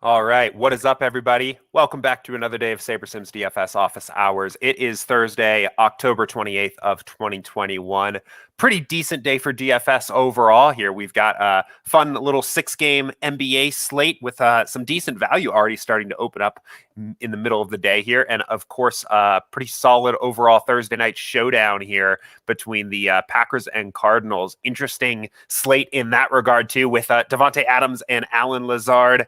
All right, what is up, everybody? Welcome back to another day of SaberSim's DFS Office Hours. It is Thursday, October 28th of 2021. Pretty decent day for DFS overall here. We've got a fun little 6-game NBA slate with some decent value already starting to open up in the middle of the day here. And of course, pretty solid overall Thursday night showdown here between the Packers and Cardinals. Interesting slate in that regard, too, with Davante Adams and Allen Lazard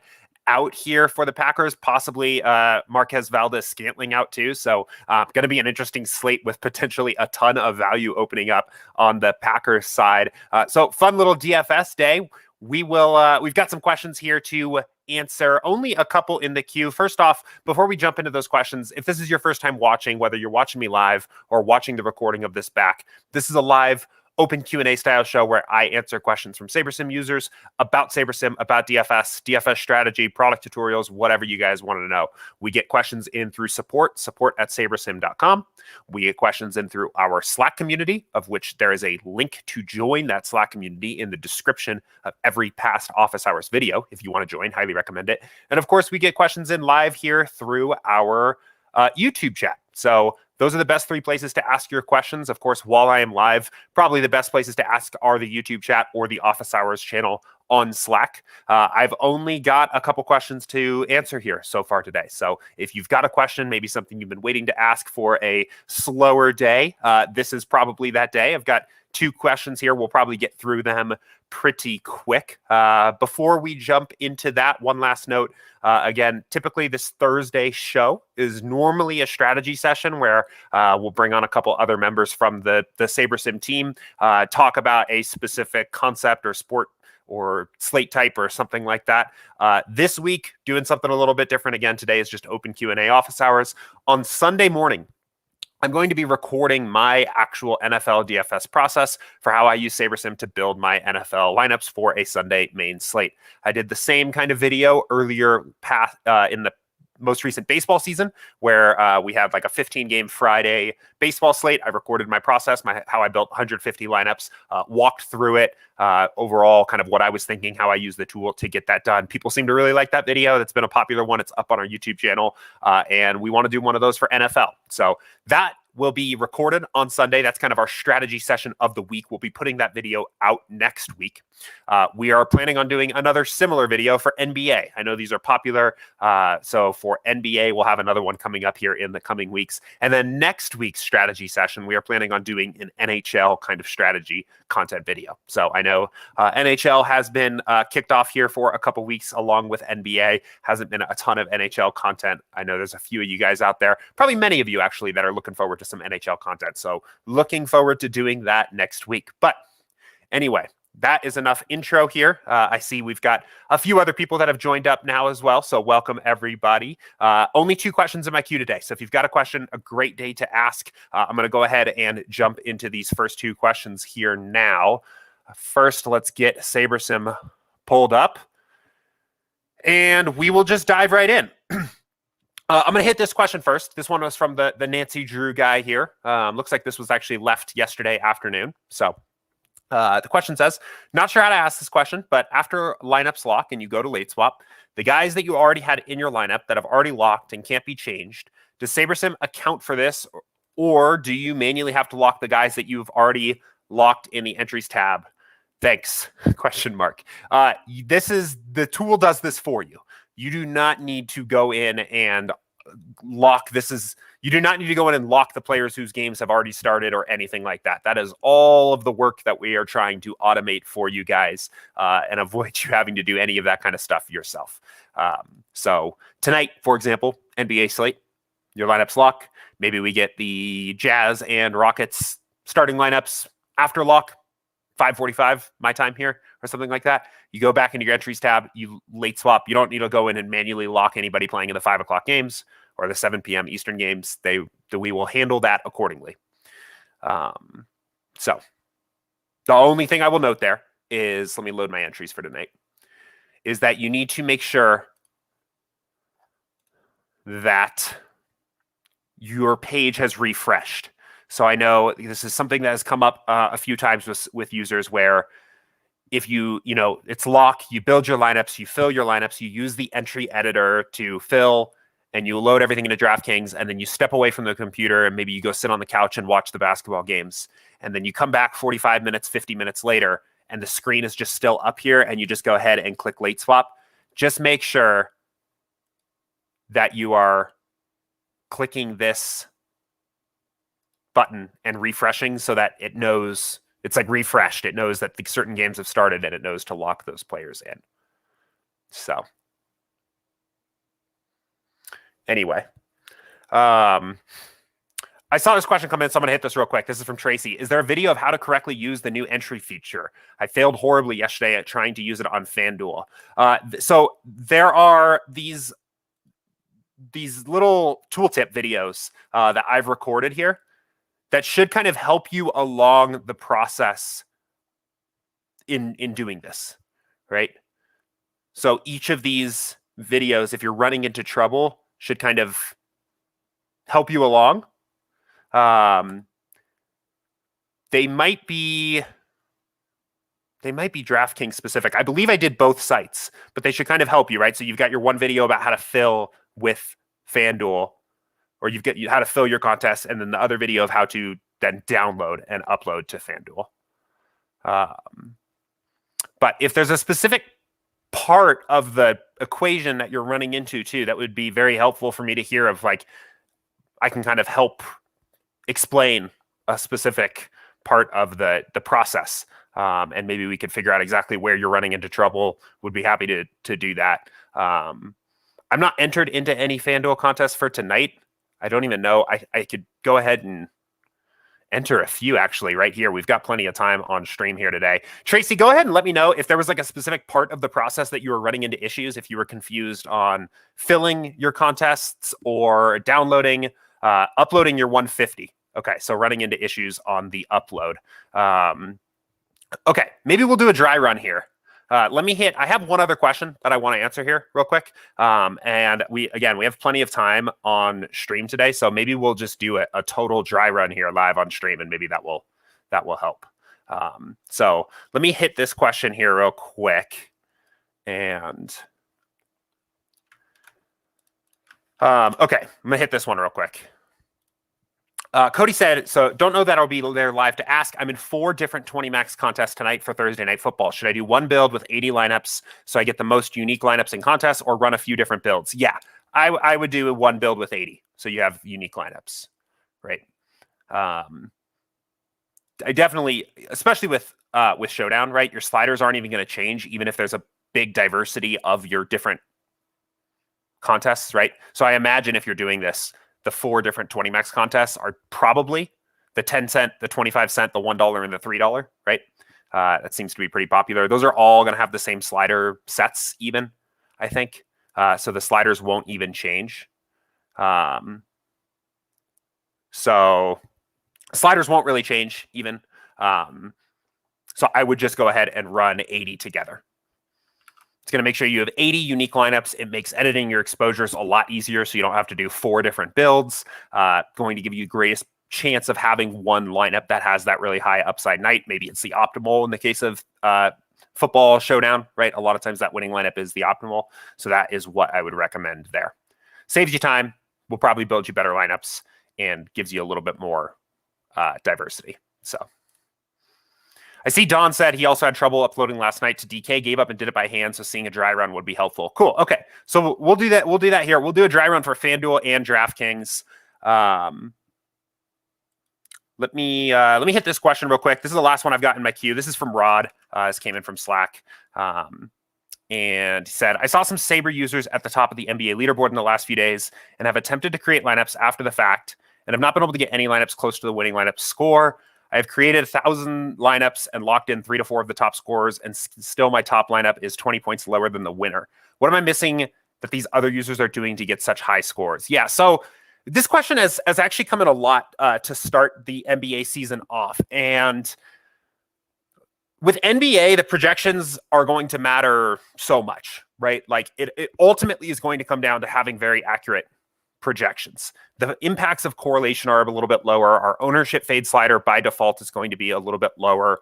out here for the Packers, possibly Marquez Valdes-Scantling out too. So going to be an interesting slate with potentially a ton of value opening up on the Packers side. So fun little DFS day. We've got some questions here to answer, only a couple in the queue. First off, before we jump into those questions, if this is your first time watching, whether you're watching me live or watching the recording of this back, this is a live open Q&A style show where I answer questions from SaberSim users about SaberSim, about DFS, DFS strategy, product tutorials, whatever you guys want to know. We get questions in through support at sabersim.com. We get questions in through our Slack community, of which there is a link to join that Slack community in the description of every past office hours video. If you want to join, highly recommend it. And of course, we get questions in live here through our YouTube chat. So those are the best three places to ask your questions. Of course, while I am live, probably the best places to ask are the YouTube chat or the Office Hours channel on Slack. I've only got a couple questions to answer here so far today. So if you've got a question, maybe something you've been waiting to ask for a slower day, this is probably that day. I've got 2 questions here. We'll probably get through them pretty quick. Before we jump into that, one last note. Again, typically this Thursday show is normally a strategy session where we'll bring on a couple other members from the SaberSim team, talk about a specific concept or sport or slate type or something like that. This week, doing something a little bit different again. Today is just open Q&A office hours. On Sunday morning, I'm going to be recording my actual NFL DFS process for how I use SaberSim to build my NFL lineups for a Sunday main slate. I did the same kind of video earlier in the most recent baseball season where we had like a 15-game Friday baseball slate. I recorded my process, how I built 150 lineups, walked through it, overall kind of what I was thinking, how I use the tool to get that done. People seem to really like that video. That's been a popular one. It's up on our YouTube channel, and we want to do one of those for NFL. So that will be recorded on Sunday. That's kind of our strategy session of the week. We'll be putting that video out next week. We are planning on doing another similar video for NBA. I know these are popular. So for NBA, we'll have another one coming up here in the coming weeks. And then next week's strategy session, we are planning on doing an NHL kind of strategy content video. So I know NHL has been kicked off here for a couple weeks along with NBA. Hasn't been a ton of NHL content. I know there's a few of you guys out there, probably many of you actually, that are looking forward to some NHL content. So looking forward to doing that next week. But anyway, that is enough intro here. I see we've got a few other people that have joined up now as well. So welcome, everybody. Only 2 questions in my queue today. So if you've got a question, a great day to ask. I'm going to go ahead and jump into these first 2 questions here now. First, let's get SaberSim pulled up. And we will just dive right in. I'm going to hit this question first. This one was from the Nancy Drew guy here. Looks like this was actually left yesterday afternoon. So the question says, not sure how to ask this question, but after lineups lock and you go to late swap, the guys that you already had in your lineup that have already locked and can't be changed, does SaberSim account for this? Or do you manually have to lock the guys that you've already locked in the entries tab? Thanks, question mark. The tool does this for you. You do not need to go in and lock. You do not need to go in and lock the players whose games have already started or anything like that. That is all of the work that we are trying to automate for you guys and avoid you having to do any of that kind of stuff yourself. So tonight, for example, NBA slate, your lineups lock. Maybe we get the Jazz and Rockets starting lineups after lock, 5:45 my time here or something like that. You go back into your entries tab, you late swap. You don't need to go in and manually lock anybody playing in the 5 o'clock games or the 7 p.m. Eastern games. We will handle that accordingly. So the only thing I will note there is, let me load my entries for tonight, is that you need to make sure that your page has refreshed. So I know this is something that has come up a few times with users where if it's lock, you build your lineups, you fill your lineups, you use the entry editor to fill, and you load everything into DraftKings, and then you step away from the computer and maybe you go sit on the couch and watch the basketball games. And then you come back 45 minutes, 50 minutes later, and the screen is just still up here, and you just go ahead and click late swap. Just make sure that you are clicking this button and refreshing so that it knows it's like refreshed. It knows that the certain games have started and it knows to lock those players in. So anyway, I saw this question come in. So I'm going to hit this real quick. This is from Tracy. Is there a video of how to correctly use the new entry feature? I failed horribly yesterday at trying to use it on FanDuel. So there are these little tooltip videos that I've recorded here that should kind of help you along the process in doing this, right? So each of these videos, if you're running into trouble, should kind of help you along. They might be DraftKings specific. I believe I did both sites, but they should kind of help you, right? So you've got your one video about how to fill with FanDuel, or you've got how to fill your contest, and then the other video of how to then download and upload to FanDuel. But if there's a specific part of the equation that you're running into too, that would be very helpful for me to hear of, like, I can kind of help explain a specific part of the process. And maybe we could figure out exactly where you're running into trouble. Would be happy to do that. I'm not entered into any FanDuel contests for tonight. I don't even know. I could go ahead and enter a few actually right here. We've got plenty of time on stream here today. Tracy, go ahead and let me know if there was like a specific part of the process that you were running into issues, if you were confused on filling your contests or downloading, uploading your 150. Okay, so running into issues on the upload. Okay, maybe we'll do a dry run here. I have one other question that I want to answer here real quick. And we have plenty of time on stream today. So maybe we'll just do a total dry run here live on stream, and maybe that will help. So let me hit this question here real quick. And okay, I'm gonna hit this one real quick. Cody said, so don't know that I'll be there live to ask. I'm in 4 different 20 max contests tonight for Thursday Night Football. Should I do one build with 80 lineups so I get the most unique lineups in contests, or run a few different builds? Yeah, I would do one build with 80 so you have unique lineups, right? I definitely, especially with Showdown, right? Your sliders aren't even going to change, even if there's a big diversity of your different contests, right? So I imagine if you're doing this, the 4 different 20 max contests are probably the 10 cent, the 25 cent, the $1, and the $3, right? That seems to be pretty popular. Those are all going to have the same slider sets even, I think. So the sliders won't even change. So sliders won't really change even. So I would just go ahead and run 80 together. It's going to make sure you have 80 unique lineups. It makes editing your exposures a lot easier, so you don't have to do 4 different builds. Going to give you the greatest chance of having one lineup that has that really high upside night. Maybe it's the optimal in the case of football showdown, right? A lot of times that winning lineup is the optimal. So that is what I would recommend there. Saves you time, will probably build you better lineups, and gives you a little bit more diversity. So I see Don said he also had trouble uploading last night to DK, gave up and did it by hand, so seeing a dry run would be helpful. Cool. Okay, so we'll do that. We'll do that here. We'll do a dry run for FanDuel and DraftKings. Let me hit this question real quick. This is the last one I've got in my queue. This is from Rod. This came in from Slack. And he said, I saw some Saber users at the top of the NBA leaderboard in the last few days and have attempted to create lineups after the fact and have not been able to get any lineups close to the winning lineup score. I have created 1,000 lineups and locked in 3 to 4 of the top scorers, and still my top lineup is 20 points lower than the winner. What am I missing that these other users are doing to get such high scores? Yeah, so this question has actually come in a lot to start the NBA season off. And with NBA, the projections are going to matter so much, right? Like it ultimately is going to come down to having very accurate projections. The impacts of correlation are a little bit lower. Our ownership fade slider by default is going to be a little bit lower.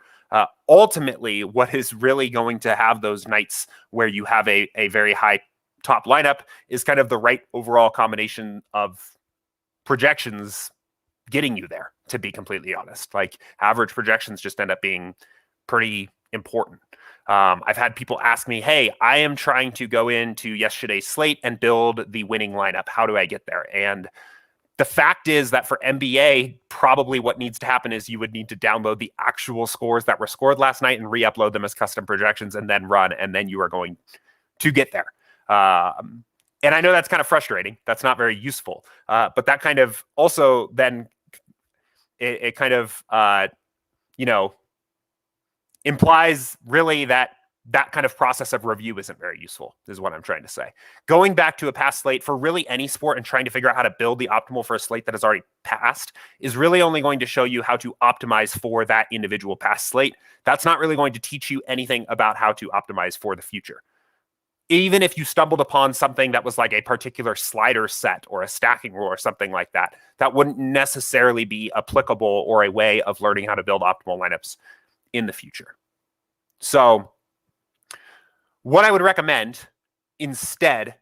Ultimately, what is really going to have those nights where you have a very high top lineup is kind of the right overall combination of projections getting you there, to be completely honest. Like, average projections just end up being pretty important. I've had people ask me, hey, I am trying to go into yesterday's slate and build the winning lineup. How do I get there? And the fact is that for NBA, probably what needs to happen is you would need to download the actual scores that were scored last night and re-upload them as custom projections and then run, and then you are going to get there. And I know that's kind of frustrating. That's not very useful. But that kind of also then it kind of, implies really that kind of process of review isn't very useful, is what I'm trying to say. Going back to a past slate for really any sport and trying to figure out how to build the optimal for a slate that has already passed is really only going to show you how to optimize for that individual past slate. That's not really going to teach you anything about how to optimize for the future. Even if you stumbled upon something that was like a particular slider set or a stacking rule or something like that, that wouldn't necessarily be applicable or a way of learning how to build optimal lineups in the future. So what I would recommend instead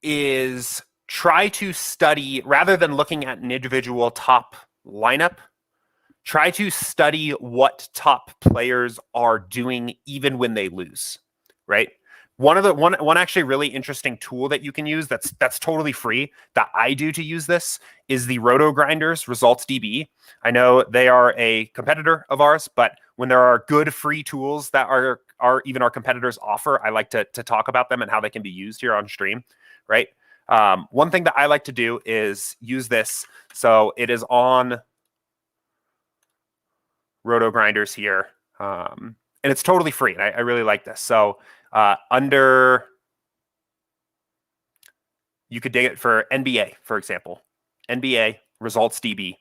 is try to study, rather than looking at an individual top lineup, try to study what top players are doing even when they lose, right? One actually really interesting tool that you can use that's totally free that I do to use this is the Roto Grinders Results DB. I know they are a competitor of ours, but when there are good free tools that are even our competitors offer, I like to talk about them and how they can be used here on stream, right? One thing that I like to do is use this. So it is on Roto Grinders here, and it's totally free. And I really like this. So you could dig it for NBA, for example, NBA Results DB.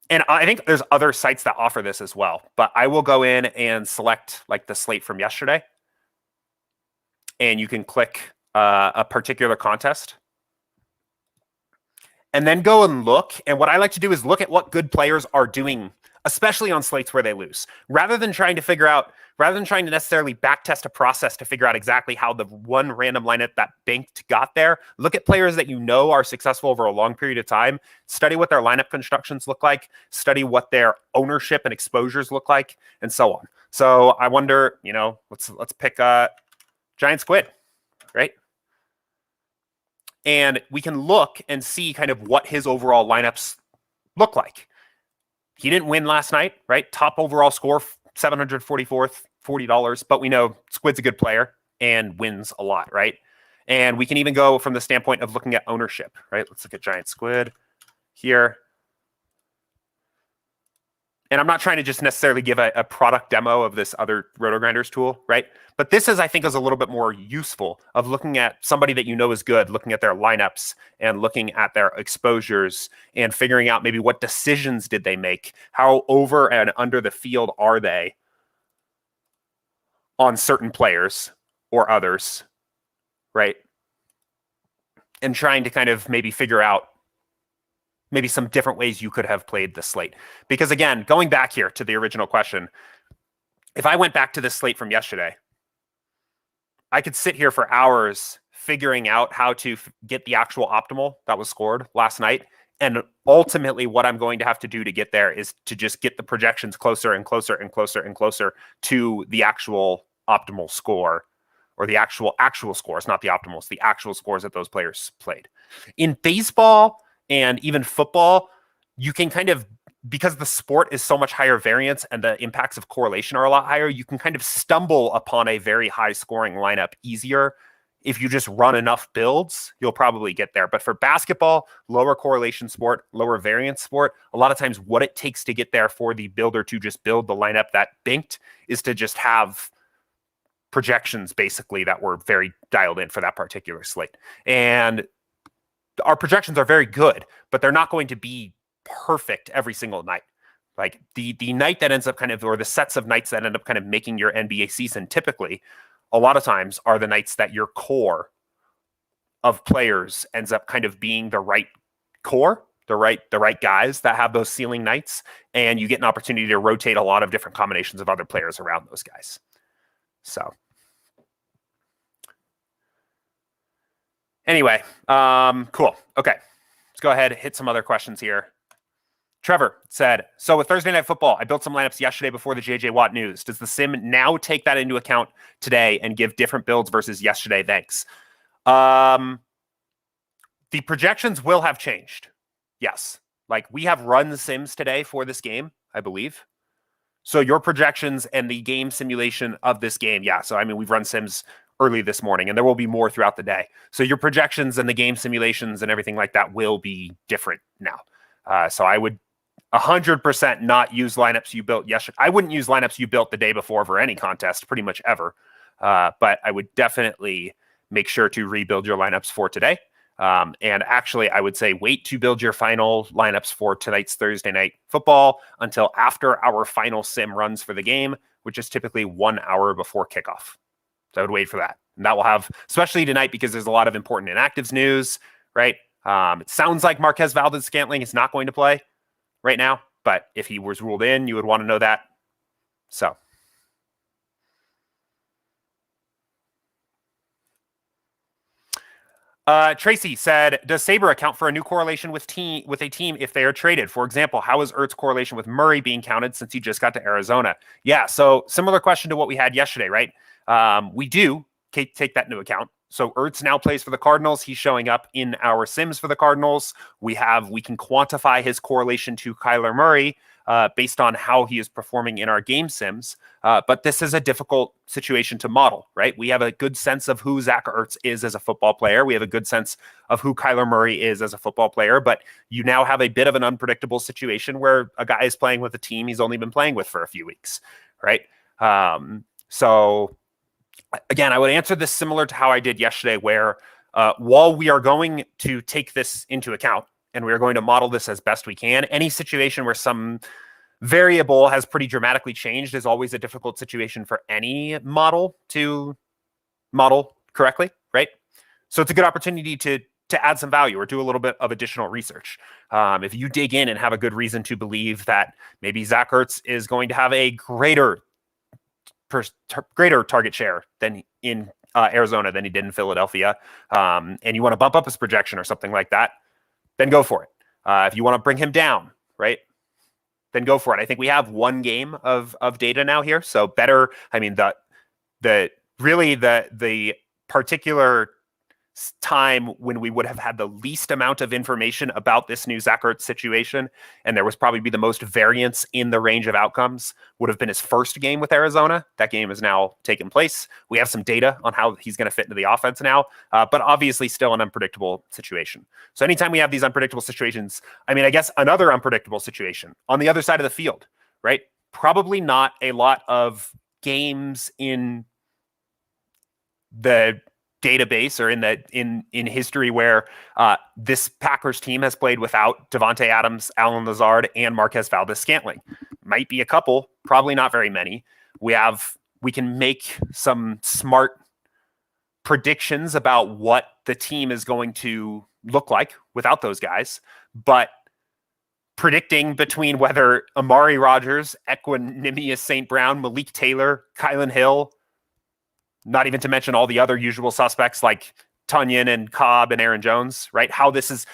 And I think there's other sites that offer this as well, but I will go in and select like the slate from yesterday, and you can click a particular contest and then go and look. And what I like to do is look at what good players are doing, especially on slates where they lose, rather than trying to necessarily backtest a process to figure out exactly how the one random lineup that banked got there. Look at players that you know are successful over a long period of time. Study what their lineup constructions look like. Study what their ownership and exposures look like, and so on. So I wonder, let's pick GiantSquid, right? And we can look and see kind of what his overall lineups look like. He didn't win last night, right? Top overall score, $744, but we know Squid's a good player and wins a lot, right? And we can even go from the standpoint of looking at ownership, right? Let's look at GiantSquid here. And I'm not trying to just necessarily give a product demo of this other Roto Grinders tool, right? But this I think, is a little bit more useful of looking at somebody that you know is good, looking at their lineups and looking at their exposures and figuring out maybe what decisions did they make, how over and under the field are they on certain players or others, right? And trying to kind of maybe figure out maybe some different ways you could have played the slate. Because again, going back here to the original question, if I went back to this slate from yesterday, I could sit here for hours figuring out how to get the actual optimal that was scored last night. And ultimately what I'm going to have to do to get there is to just get the projections closer and closer and closer and closer to the actual optimal score, or the actual scores, not the optimals, the actual scores that those players played. In baseball and even football, you can kind of, because the sport is so much higher variance and the impacts of correlation are a lot higher, you can kind of stumble upon a very high scoring lineup easier. If you just run enough builds, you'll probably get there. But for basketball, lower correlation sport, lower variance sport, a lot of times what it takes to get there for the builder to just build the lineup that banked is to just have projections basically that were very dialed in for that particular slate. And our projections are very good, but they're not going to be perfect every single night. Like the night that ends up kind of, or the sets of nights that end up kind of making your NBA season typically, a lot of times are the nights that your core of players ends up kind of being the right core, the right guys that have those ceiling nights, and you get an opportunity to rotate a lot of different combinations of other players around those guys. So anyway, cool. Okay, let's go ahead and hit some other questions here. Trevor said, so with Thursday Night Football, I built some lineups yesterday before the JJ Watt news. Does the sim now take that into account today and give different builds versus yesterday? Thanks. The projections will have changed. Yes. Like, we have run sims today for this game, I believe. So your projections and the game simulation of this game, yeah. So, I mean, we've run sims early this morning, and there will be more throughout the day. So your projections and the game simulations and everything like that will be different now. So I would 100% not use lineups you built yesterday. I wouldn't use lineups you built the day before for any contest, pretty much ever. But I would definitely make sure to rebuild your lineups for today. And actually, I would say wait to build your final lineups for tonight's Thursday Night Football until after our final sim runs for the game, which is typically 1 hour before kickoff. So I would wait for that. And that will have, especially tonight, because there's a lot of important inactives news, right? It sounds like Marquez Valdes-Scantling is not going to play right now, but if he was ruled in, you would want to know that. So. Tracy said, does Saber account for a new correlation with a team if they are traded? For example, how is Ertz's correlation with Murray being counted since he just got to Arizona? Yeah, so similar question to what we had yesterday, right? We do take that into account. So Ertz now plays for the Cardinals. He's showing up in our sims for the Cardinals. We can quantify his correlation to Kyler Murray based on how he is performing in our game sims. But this is a difficult situation to model, right? We have a good sense of who Zach Ertz is as a football player. We have a good sense of who Kyler Murray is as a football player. But you now have a bit of an unpredictable situation where a guy is playing with a team he's only been playing with for a few weeks, right? So again, I would answer this similar to how I did yesterday, where while we are going to take this into account and we are going to model this as best we can, any situation where some variable has pretty dramatically changed is always a difficult situation for any model to model correctly, right? So it's a good opportunity to add some value or do a little bit of additional research. If you dig in and have a good reason to believe that maybe Zach Ertz is going to have a greater target share than in Arizona than he did in Philadelphia, and you want to bump up his projection or something like that, then go for it. If you want to bring him down, right, then go for it. I think we have one game of data now here, so better. I mean, the particular time when we would have had the least amount of information about this new Zach Ertz situation, and there was probably be the most variance in the range of outcomes, would have been his first game with Arizona. That game has now taken place. We have some data on how he's going to fit into the offense now, but obviously still an unpredictable situation. So anytime we have these unpredictable situations, I mean, I guess another unpredictable situation on the other side of the field, right? Probably not a lot of games in the database or in history where this Packers team has played without Devontae Adams, Allen Lazard, and Marquez Valdes-Scantling. Might be a couple, probably not very many. We can make some smart predictions about what the team is going to look like without those guys, but predicting between whether Amari Rodgers, Equanimous St. Brown, Malik Taylor, Kylan Hill, not even to mention all the other usual suspects like Tunyon and Cobb and Aaron Jones, right? How this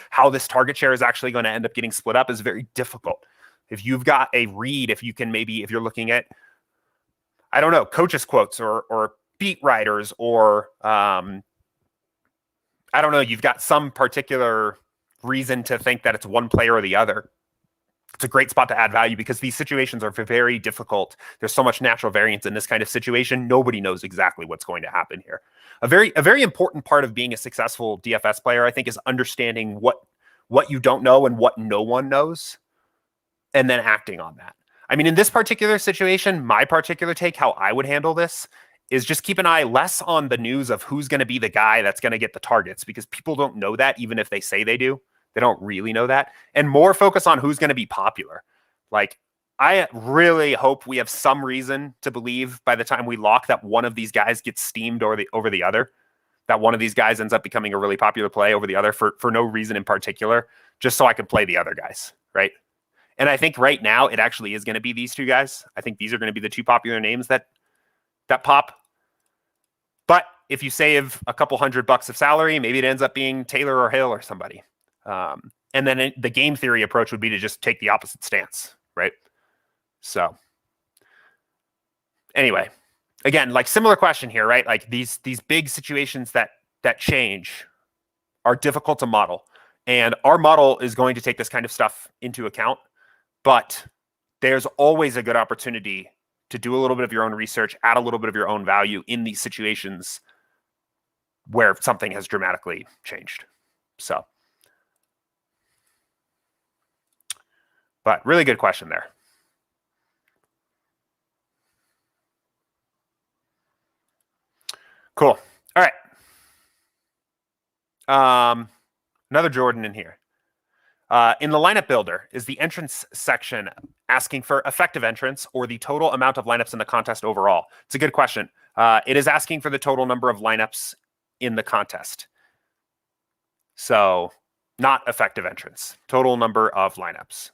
target share is actually going to end up getting split up is very difficult. If you've got a read, if you're looking at, I don't know, coaches quotes or beat writers or, I don't know, you've got some particular reason to think that it's one player or the other. It's a great spot to add value because these situations are very difficult. There's so much natural variance in this kind of situation. Nobody knows exactly what's going to happen here. A very important part of being a successful DFS player, I think, is understanding what you don't know and what no one knows, and then acting on that. I mean, in this particular situation, my particular take, how I would handle this, is just keep an eye less on the news of who's going to be the guy that's going to get the targets, because people don't know that, even if they say they do. They don't really know that. And more focus on who's going to be popular. Like, I really hope we have some reason to believe by the time we lock that one of these guys gets steamed over the other. that one of these guys ends up becoming a really popular play over the other for no reason in particular, just so I can play the other guys, right? And I think right now it actually is going to be these two guys. I think these are going to be the two popular names that pop. But if you save a couple $100 of salary, maybe it ends up being Taylor or Hill or somebody. And then the game theory approach would be to just take the opposite stance, right? So anyway, again, like similar question here, right? Like these big situations that change are difficult to model. And our model is going to take this kind of stuff into account. But there's always a good opportunity to do a little bit of your own research, add a little bit of your own value in these situations where something has dramatically changed. So, but really good question there. Cool. All right. Another Jordan in here. In the lineup builder, is the entrance section asking for effective entrance or the total amount of lineups in the contest overall? It's a good question. It is asking for the total number of lineups in the contest. So not effective entrance, total number of lineups.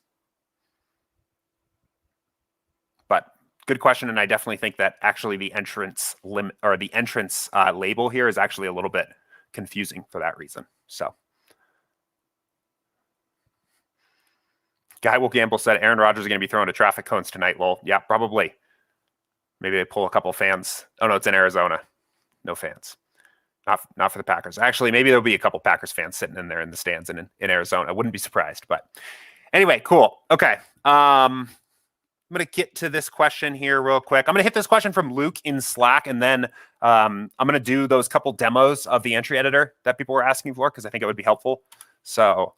But good question. And I definitely think that actually the entrance limit or the entrance label here is actually a little bit confusing for that reason. So. Guy Will Gamble said Aaron Rodgers is going to be throwing to traffic cones tonight. Well, yeah, probably. Maybe they pull a couple fans. Oh, no, it's in Arizona. No fans. Not for the Packers. Actually, maybe there'll be a couple Packers fans sitting in there in the stands in Arizona. I wouldn't be surprised. But anyway, cool. Okay. I'm going to get to this question here real quick. I'm going to hit this question from Luke in Slack, and then I'm going to do those couple demos of the entry editor that people were asking for because I think it would be helpful. So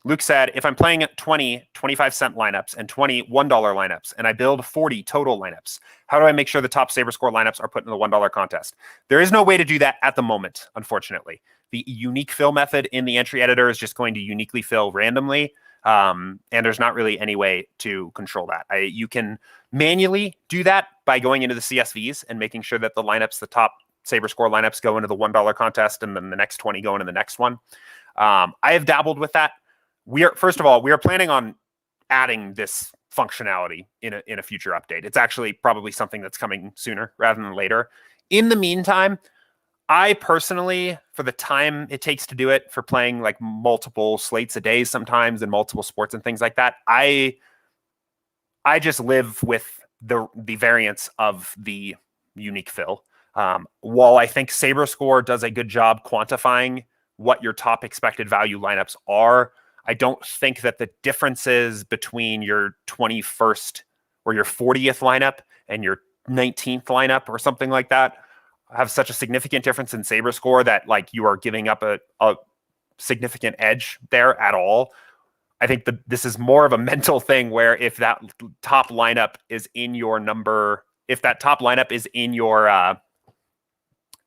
Luke said, if I'm playing 20 25-cent lineups and 20 $1 lineups, and I build 40 total lineups, how do I make sure the top SaberScore lineups are put in the $1 contest? There is no way to do that at the moment, unfortunately. The unique fill method in the entry editor is just going to uniquely fill randomly, and there's not really any way to control that. You can manually do that by going into the CSVs and making sure that the lineups, the top SaberScore lineups, go into the $1 contest, and then the next 20 go into the next one. I have dabbled with that. First of all, we are planning on adding this functionality in a future update. It's actually probably something that's coming sooner rather than later. In the meantime, I personally, for the time it takes to do it, for playing like multiple slates a day sometimes and multiple sports and things like that, I just live with the variance of the unique fill. While I think SaberScore does a good job quantifying what your top expected value lineups are, I don't think that the differences between your 21st or your 40th lineup and your 19th lineup or something like that have such a significant difference in SaberScore that like you are giving up a significant edge there at all. I think that this is more of a mental thing where if that top lineup is in your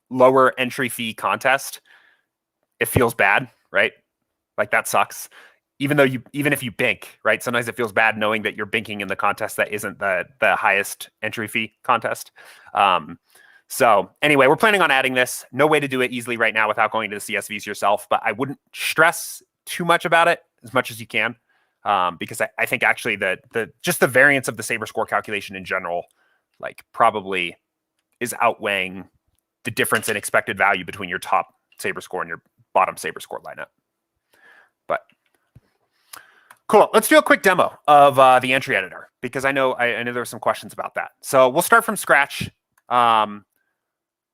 lower entry fee contest, it feels bad, right? Like that sucks. Even if you bink, right? Sometimes it feels bad knowing that you're binking in the contest that isn't the highest entry fee contest. So anyway, we're planning on adding this. No way to do it easily right now without going to the CSVs yourself, but I wouldn't stress too much about it as much as you can. Because I think actually just the variance of the SaberScore calculation in general, like probably is outweighing the difference in expected value between your top SaberScore and your bottom SaberScore lineup. But cool. Let's do a quick demo of the entry editor because I know there were some questions about that. So we'll start from scratch.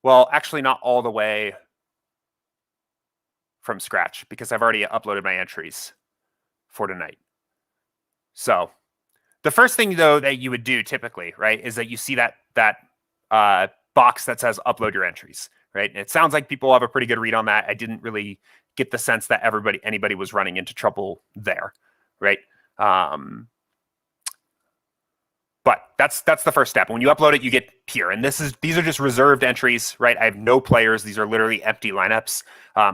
Well, actually not all the way from scratch because I've already uploaded my entries for tonight. So the first thing though that you would do typically, right, is that you see that box that says upload your entries, right? And it sounds like people have a pretty good read on that. I didn't really get the sense that anybody was running into trouble there, right? But that's the first step. When you upload it, you get here, and these are just reserved entries, right? I have no players; these are literally empty lineups.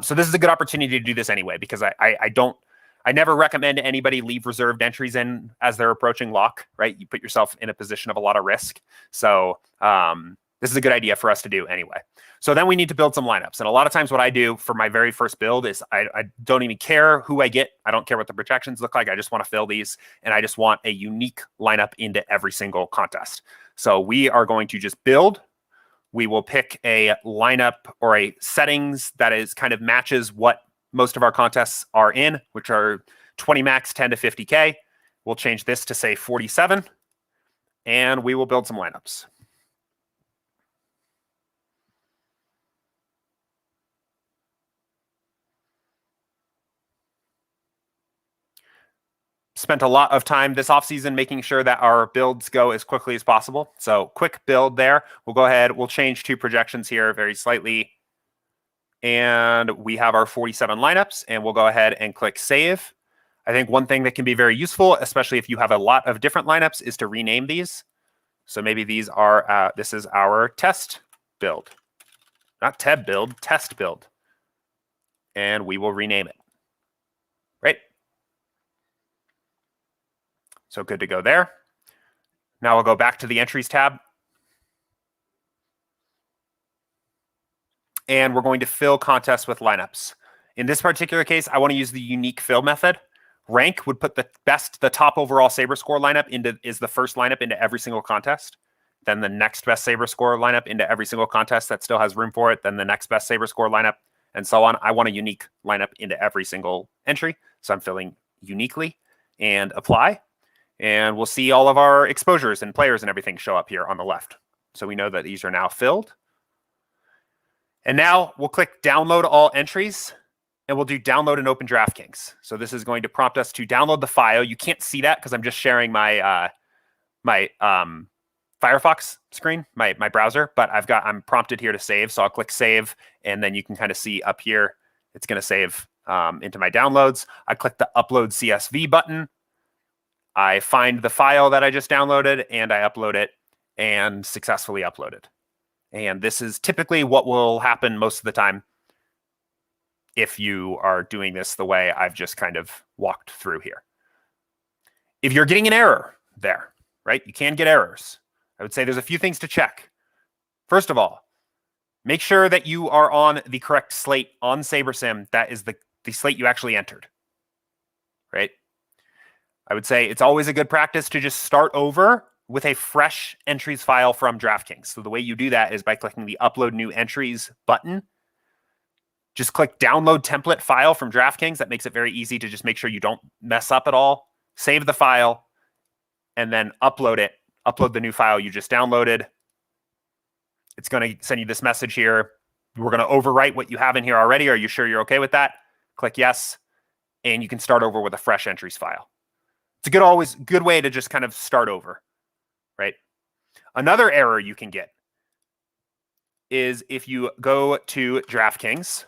So this is a good opportunity to do this anyway, because I never recommend anybody leave reserved entries in as they're approaching lock, right? You put yourself in a position of a lot of risk. So This is a good idea for us to do anyway. So then we need to build some lineups. And a lot of times what I do for my very first build is I don't even care who I get. I don't care what the projections look like. I just want to fill these. And I just want a unique lineup into every single contest. So we are going to just build. We will pick a lineup or a settings that is kind of matches what most of our contests are in, which are 20 max, 10 to 50K. We'll change this to say 47. And we will build some lineups. Spent a lot of time this offseason making sure that our builds go as quickly as possible. So quick build there. We'll go ahead. We'll change two projections here very slightly. And we have our 47 lineups. And we'll go ahead and click save. I think one thing that can be very useful, especially if you have a lot of different lineups, is to rename these. So maybe these are, this is our test build. Not TEB build, test build. And we will rename it. Right? So good to go there. Now we'll go back to the entries tab. And we're going to fill contests with lineups. In this particular case, I want to use the unique fill method. Rank would put the top overall SaberScore lineup is the first lineup into every single contest. Then the next best SaberScore lineup into every single contest that still has room for it. Then the next best SaberScore lineup, and so on. I want a unique lineup into every single entry. So I'm filling uniquely and apply. And we'll see all of our exposures and players and everything show up here on the left. So we know that these are now filled. And now we'll click download all entries and we'll do download and open DraftKings. So this is going to prompt us to download the file. You can't see that because I'm just sharing my Firefox screen, my browser, but I'm prompted here to save. So I'll click save and then you can kind of see up here, it's going to save into my downloads. I click the upload CSV button. I find the file that I just downloaded and I upload it and successfully uploaded. And this is typically what will happen most of the time if you are doing this the way I've just kind of walked through here. If you're getting an error there, right? You can get errors. I would say there's a few things to check. First of all, make sure that you are on the correct slate on SaberSim. That is the slate you actually entered, right? I would say it's always a good practice to just start over with a fresh entries file from DraftKings. So the way you do that is by clicking the Upload New Entries button. Just click Download Template File from DraftKings. That makes it very easy to just make sure you don't mess up at all. Save the file, and then upload it. Upload the new file you just downloaded. It's going to send you this message here. We're going to overwrite what you have in here already. Are you sure you're okay with that? Click yes, and you can start over with a fresh entries file. It's a good way to just kind of start over, right? Another error you can get is if you go to DraftKings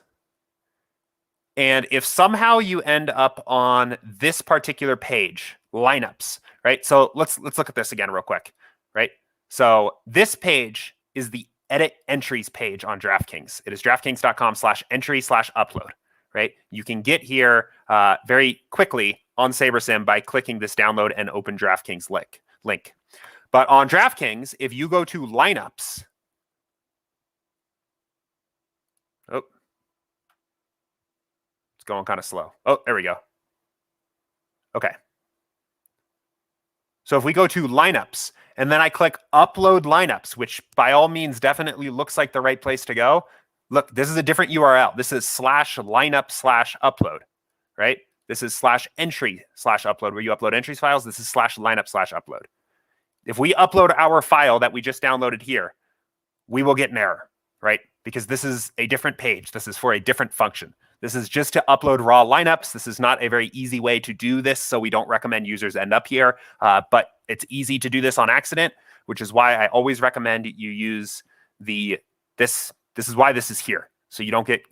and if somehow you end up on this particular page, lineups, right? So let's look at this again real quick, right? So this page is the edit entries page on DraftKings. It is DraftKings.com/entry/upload, right? You can get here very quickly on SaberSim by clicking this download and open DraftKings link. But on DraftKings, if you go to lineups, it's going kind of slow. Oh, there we go. Okay. So if we go to lineups and then I click upload lineups, which by all means definitely looks like the right place to go. Look, this is a different URL. This is /lineup/upload, right? This is /entry/upload where you upload entries files. This is /lineup/upload. If we upload our file that we just downloaded here, we will get an error, right? Because this is a different page. This is for a different function. This is just to upload raw lineups. This is not a very easy way to do this, so we don't recommend users end up here. But it's easy to do this on accident, which is why I always recommend you use this. This is why this is here, so you don't get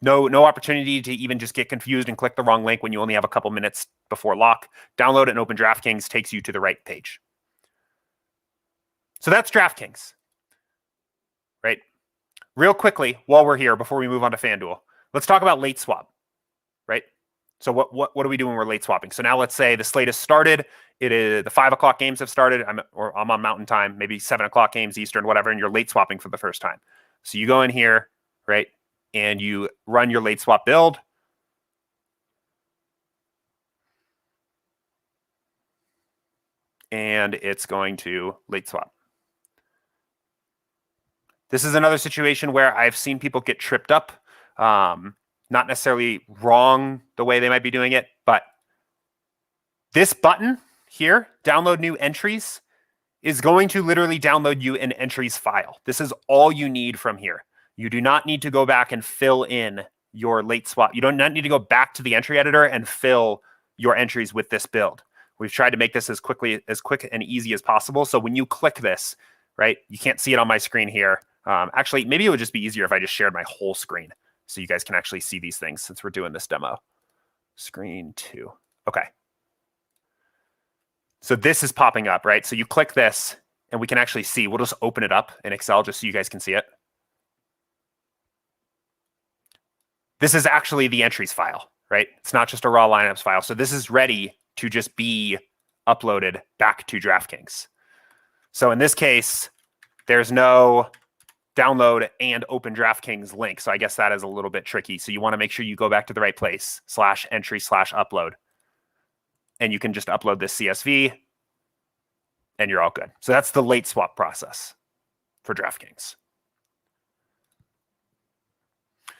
no opportunity to even just get confused and click the wrong link when you only have a couple minutes before lock. Download it and open DraftKings takes you to the right page. So that's DraftKings, right? Real quickly, while we're here, before we move on to FanDuel, let's talk about late swap, right? So what are we doing when we're late swapping? So now let's say the slate has started. It is the 5 o'clock games have started. I'm on Mountain Time, maybe 7 o'clock games Eastern, whatever, and you're late swapping for the first time. So you go in here, right, and you run your late swap build. And it's going to late swap. This is another situation where I've seen people get tripped up. Not necessarily wrong the way they might be doing it, but this button here, download new entries, is going to literally download you an entries file. This is all you need from here. You do not need to go back and fill in your late swap. You do not need to go back to the entry editor and fill your entries with this build. We've tried to make this as quick and easy as possible. So when you click this, right, you can't see it on my screen here. Actually, maybe it would just be easier if I just shared my whole screen so you guys can actually see these things since we're doing this demo. Screen 2. Okay. So this is popping up, right? So you click this and we can actually see. We'll just open it up in Excel just so you guys can see it. This is actually the entries file, right? It's not just a raw lineups file. So this is ready to just be uploaded back to DraftKings. So in this case, there's no download and open DraftKings link. So I guess that is a little bit tricky. So you want to make sure you go back to the right place, /entry/upload. And you can just upload this CSV and you're all good. So that's the late swap process for DraftKings.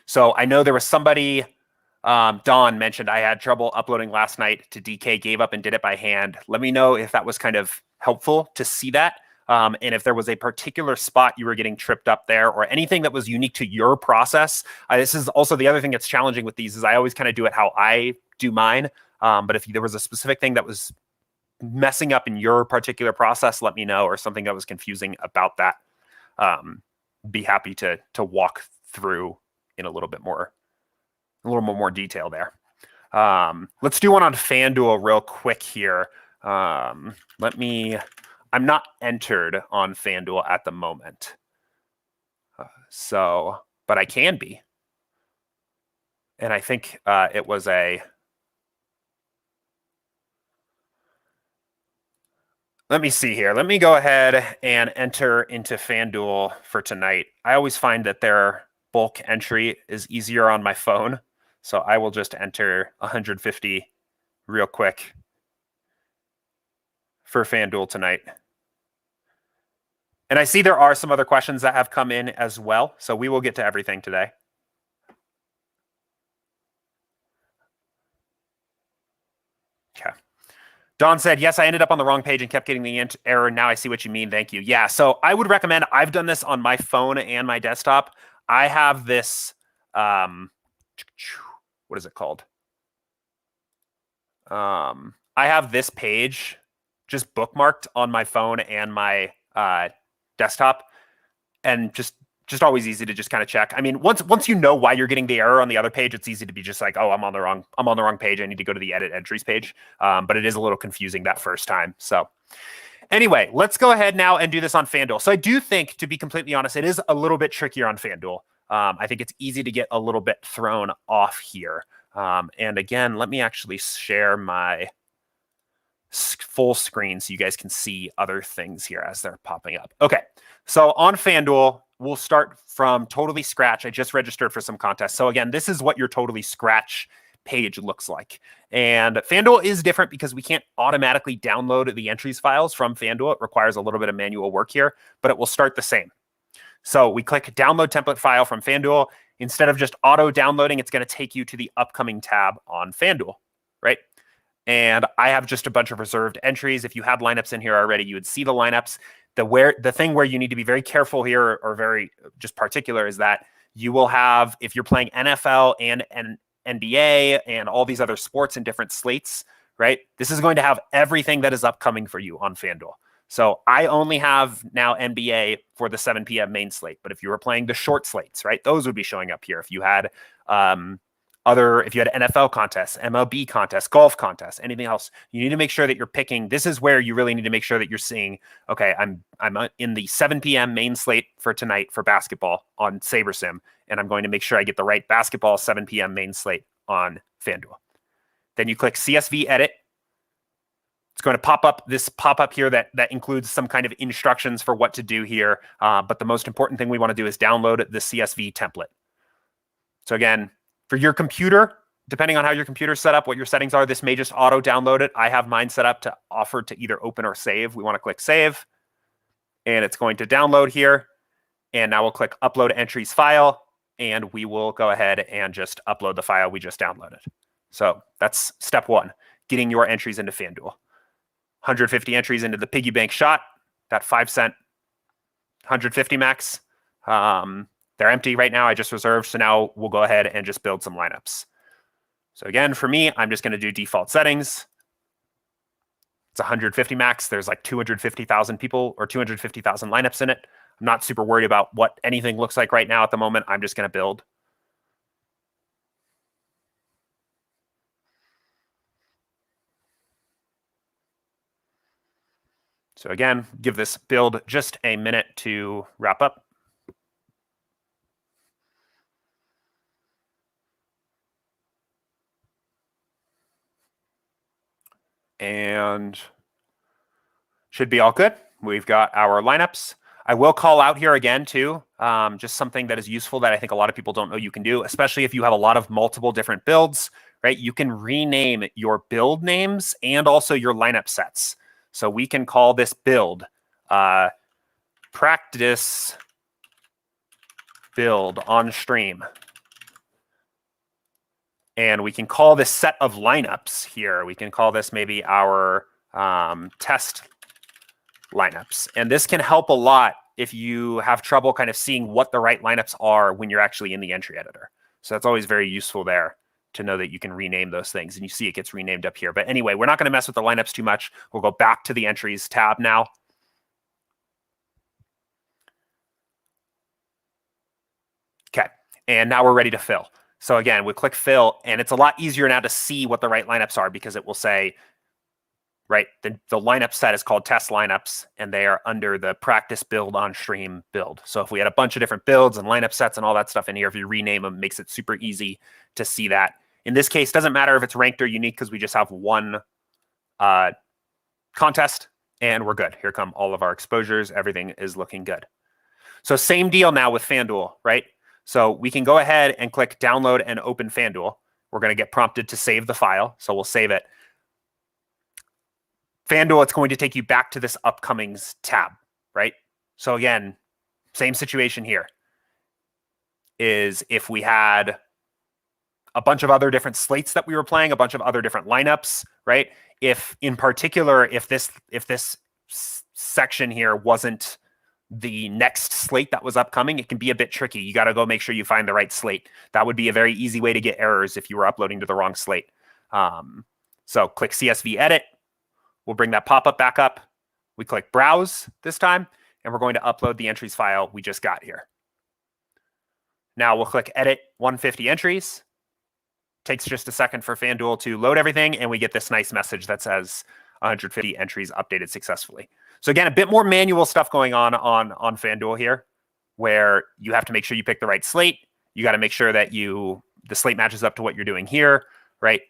So I know there was somebody, Don mentioned I had trouble uploading last night to DK, gave up and did it by hand. Let me know if that was kind of helpful to see that. And if there was a particular spot you were getting tripped up there or anything that was unique to your process. This is also the other thing that's challenging with these is I always kind of do it how I do mine. But if there was a specific thing that was messing up in your particular process, let me know, or something that was confusing about that. Be happy to walk through in a little more detail there. Let's do one on FanDuel real quick here. I'm not entered on FanDuel at the moment. But I can be. And I think it was let me see here. Let me go ahead and enter into FanDuel for tonight. I always find that their bulk entry is easier on my phone. So I will just enter 150 real quick for FanDuel tonight. And I see there are some other questions that have come in as well. So we will get to everything today. Okay. Don said, yes, I ended up on the wrong page and kept getting the error. Now I see what you mean. Thank you. Yeah, so I would recommend, I've done this on my phone and my desktop. I have this, what is it called? I have this page just bookmarked on my phone and my desktop, and just always easy to just kind of check. I mean, once you know why you're getting the error on the other page, it's easy to be just like, oh, I'm on the wrong page. I need to go to the edit entries page. But it is a little confusing that first time. So anyway, let's go ahead now and do this on FanDuel. So I do think, to be completely honest, it is a little bit trickier on FanDuel. I think it's easy to get a little bit thrown off here. And again, let me actually share my full screen so you guys can see other things here as they're popping up. Okay, so on FanDuel, we'll start from totally scratch. I just registered for some contests. So again, this is what your totally scratch page looks like. And FanDuel is different because we can't automatically download the entries files from FanDuel. It requires a little bit of manual work here, but it will start the same. So we click download template file from FanDuel. Instead of just auto downloading, it's going to take you to the upcoming tab on FanDuel, right? And I have just a bunch of reserved entries. If you had lineups in here already, you would see the lineups. The thing where you need to be very careful here, or very just particular, is that you will have, if you're playing NFL and NBA and all these other sports in different slates, right? This is going to have everything that is upcoming for you on FanDuel. So I only have now NBA for the 7 p.m. main slate. But if you were playing the short slates, right, those would be showing up here. If you had if you had NFL contests, MLB contests, golf contests, anything else, you need to make sure that you're picking. This is where you really need to make sure that you're seeing, okay, I'm in the 7 p.m. main slate for tonight for basketball on SaberSim, and I'm going to make sure I get the right basketball 7 p.m. main slate on FanDuel. Then you click CSV edit. It's going to pop up this pop-up here that includes some kind of instructions for what to do here. But the most important thing we want to do is download the CSV template. So again, for your computer, depending on how your computer's set up, what your settings are, this may just auto-download it. I have mine set up to offer to either open or save. We want to click save. And it's going to download here. And now we'll click upload entries file. And we will go ahead and just upload the file we just downloaded. So that's step one, getting your entries into FanDuel. 150 entries into the piggy bank shot, that 5-cent 150 max. They're empty right now. I just reserved. So now we'll go ahead and just build some lineups. So again, for me, I'm just going to do default settings. It's 150 max. There's like 250,000 people or 250,000 lineups in it. I'm not super worried about what anything looks like right now at the moment. I'm just going to build. So again, give this build just a minute to wrap up. And should be all good. We've got our lineups. I will call out here again too, just something that is useful that I think a lot of people don't know you can do, especially if you have a lot of multiple different builds, right? You can rename your build names and also your lineup sets. So we can call this build practice build on stream. And we can call this set of lineups here. We can call this maybe our test lineups. And this can help a lot if you have trouble kind of seeing what the right lineups are when you're actually in the entry editor. So that's always very useful there to know that you can rename those things. And you see it gets renamed up here. But anyway, we're not going to mess with the lineups too much. We'll go back to the entries tab now. Okay, and now we're ready to fill. So again, we click fill, and it's a lot easier now to see what the right lineups are because it will say, right, the lineup set is called test lineups, and they are under the practice build on stream build. So if we had a bunch of different builds and lineup sets and all that stuff in here, if you rename them, it makes it super easy to see that. In this case, doesn't matter if it's ranked or unique because we just have one contest, and we're good. Here come all of our exposures. Everything is looking good. So same deal now with FanDuel, right? So we can go ahead and click download and open FanDuel. We're going to get prompted to save the file, so we'll save it. FanDuel, it's going to take you back to this upcomings tab, right? So again, same situation here. Is if we had a bunch of other different slates that we were playing, a bunch of other different lineups, right? If in particular, if this section here wasn't the next slate that was upcoming, it can be a bit tricky. You got to go make sure you find the right slate. That would be a very easy way to get errors if you were uploading to the wrong slate. So click CSV edit. We'll bring that pop-up back up. We click browse this time, and we're going to upload the entries file we just got here. Now we'll click edit 150 entries. Takes just a second for FanDuel to load everything, and we get this nice message that says 150 entries updated successfully. So again, a bit more manual stuff going on FanDuel here, where you have to make sure you pick the right slate. You got to make sure that the slate matches up to what you're doing here, right?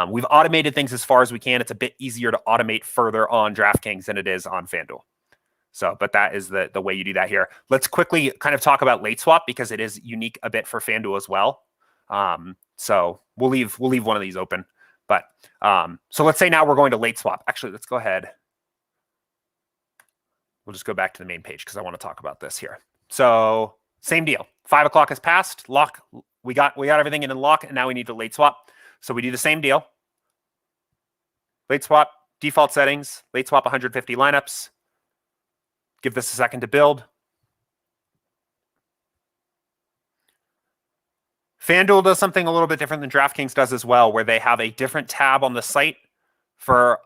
We've automated things as far as we can. It's a bit easier to automate further on DraftKings than it is on FanDuel. So, but that is the way you do that here. Let's quickly kind of talk about late swap because it is unique a bit for FanDuel as well. So we'll leave one of these open. But so let's say now we're going to late swap. Actually, let's go ahead. We'll just go back to the main page because I want to talk about this here. So same deal. 5 o'clock has passed. Lock. We got everything in lock, and now we need to late swap. So we do the same deal. Late swap, default settings, late swap 150 lineups. Give this a second to build. FanDuel does something a little bit different than DraftKings does as well, where they have a different tab on the site for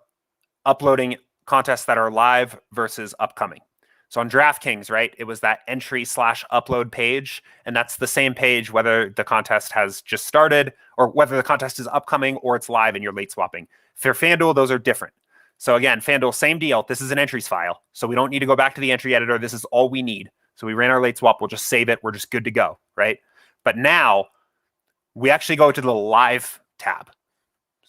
uploading contests that are live versus upcoming. So on DraftKings, right, it was that entry/upload page, and that's the same page whether the contest has just started or whether the contest is upcoming or it's live and you're late swapping. For FanDuel, those are different. So again, FanDuel, same deal. This is an entries file, so we don't need to go back to the entry editor. This is all we need. So we ran our late swap. We'll just save it. We're just good to go, right? But now we actually go to the live tab.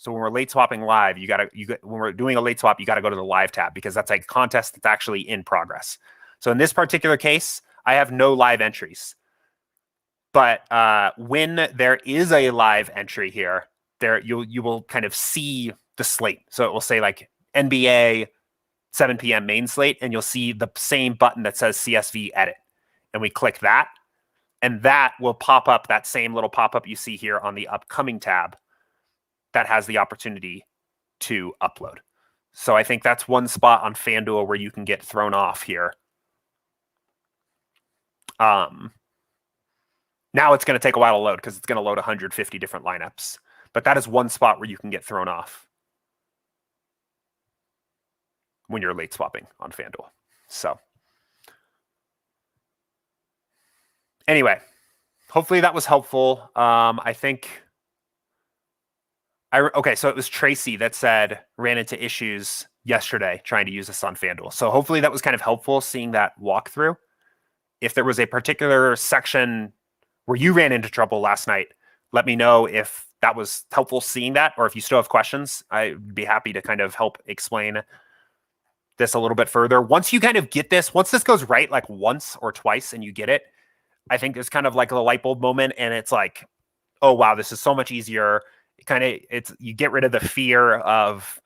So when we're late swapping live, when we're doing a late swap, you got to go to the live tab because that's a contest that's actually in progress. So in this particular case, I have no live entries. But when there is a live entry here, you will kind of see the slate. So it will say like NBA 7 p.m. main slate, and you'll see the same button that says CSV edit. And we click that, and that will pop up that same little pop-up you see here on the upcoming tab that has the opportunity to upload. So I think that's one spot on FanDuel where you can get thrown off here. Now it's going to take a while to load because it's going to load 150 different lineups. But that is one spot where you can get thrown off when you're late swapping on FanDuel. So anyway, hopefully that was helpful. I think... Okay, so it was Tracy that said ran into issues yesterday trying to use this on FanDuel. So hopefully that was kind of helpful seeing that walkthrough. If there was a particular section where you ran into trouble last night, let me know if that was helpful seeing that, or if you still have questions, I'd be happy to kind of help explain this a little bit further. Once you kind of get this, once this goes right like once or twice and you get it, I think there's kind of like a light bulb moment, and it's like, oh wow, this is so much easier. You get rid of the fear of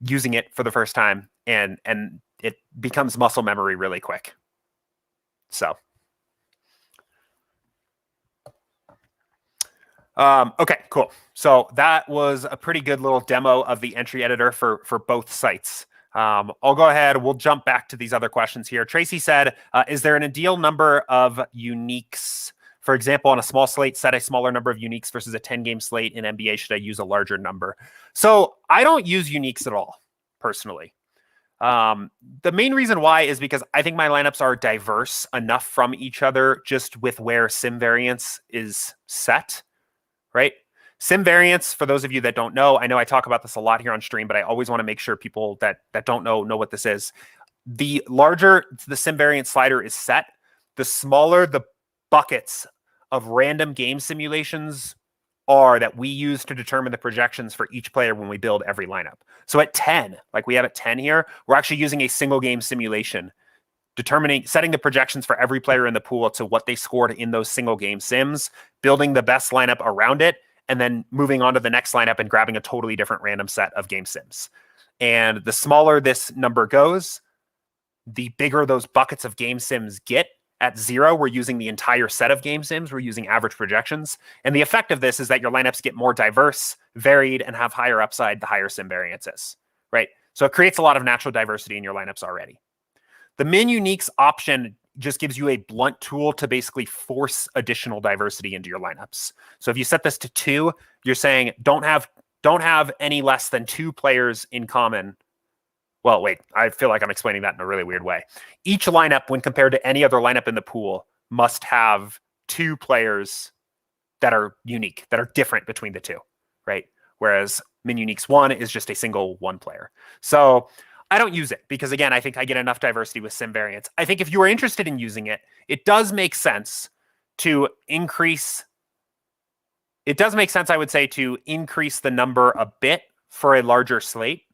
using it for the first time, and it becomes muscle memory really quick. So okay, cool. So that was a pretty good little demo of the entry editor for both sites. I'll go ahead. We'll jump back to these other questions here. Tracy said, is there an ideal number of uniques? For example, on a small slate, set a smaller number of uniques versus a 10-game slate. In NBA, should I use a larger number? So I don't use uniques at all, personally. The main reason why is because I think my lineups are diverse enough from each other just with where sim variance is set, right? Sim variance, for those of you that don't know, I know I talk about this a lot here on stream, but I always want to make sure people that don't know what this is. The larger the sim variance slider is set, the smaller the buckets of random game simulations are that we use to determine the projections for each player when we build every lineup. So at 10, like we have at 10 here, we're actually using a single game simulation, setting the projections for every player in the pool to what they scored in those single game sims, building the best lineup around it, and then moving on to the next lineup and grabbing a totally different random set of game sims. And the smaller this number goes, the bigger those buckets of game sims get. At 0, we're using the entire set of game sims. We're using average projections. And the effect of this is that your lineups get more diverse, varied, and have higher upside the higher sim variance is, right? So it creates a lot of natural diversity in your lineups already. The min uniques option just gives you a blunt tool to basically force additional diversity into your lineups. So if you set this to 2, you're saying don't have any less than 2 players in common. Well, wait, I feel like I'm explaining that in a really weird way. Each lineup, when compared to any other lineup in the pool, must have 2 players that are unique, that are different between the 2, right? Whereas min uniques 1 is just a single 1 player. So I don't use it because, again, I think I get enough diversity with sim variance. I think if you are interested in using it, it does make sense to increase. It does make sense, I would say, to increase the number a bit for a larger slate.